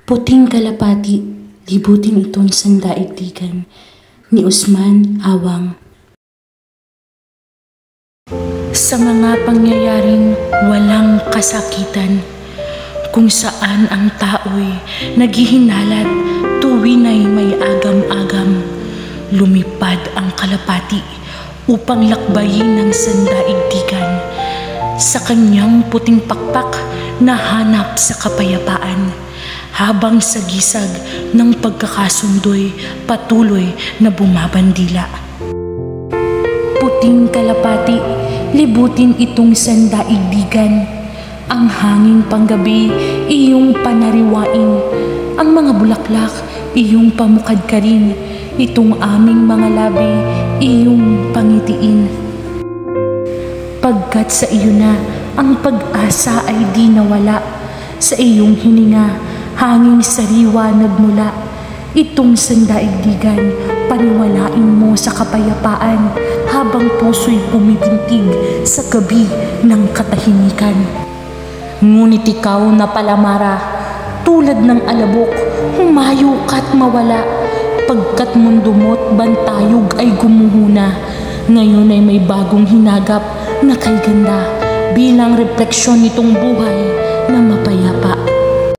Puting kalapati, libutin itong sandaigdigan ni Usman Awang. Sa mga pangyayaring walang kasakitan, kung saan ang tao'y naghihinalat tuwin ay may agam-agam, lumipad ang kalapati upang lakbayin ng sandaigdigan sa kanyang puting pakpak na hanap sa kapayapaan, habang sa gisag ng pagkakasundo'y patuloy na bumabandila. Puting kalapati, libutin itong sandaigdigan, ang hanging panggabi iyong panariwain, ang mga bulaklak iyong pamukadkarin, itong aming mga labi iyong pangitiin. Pagkat sa iyo na ang pag-asa ay di nawala, sa iyong hininga hanging sariwa nagmula, itong sandaigdigan paniwalain mo sa kapayapaan, habang puso'y pumitintig sa gabi ng katahimikan. Ngunit ikaw na palamara, tulad ng alabok, humayo ka't mawala, pagkat mundo mo't bantayog ay gumuhuna, ngayon ay may bagong hinagap na kay ganda, bilang refleksyon nitong buhay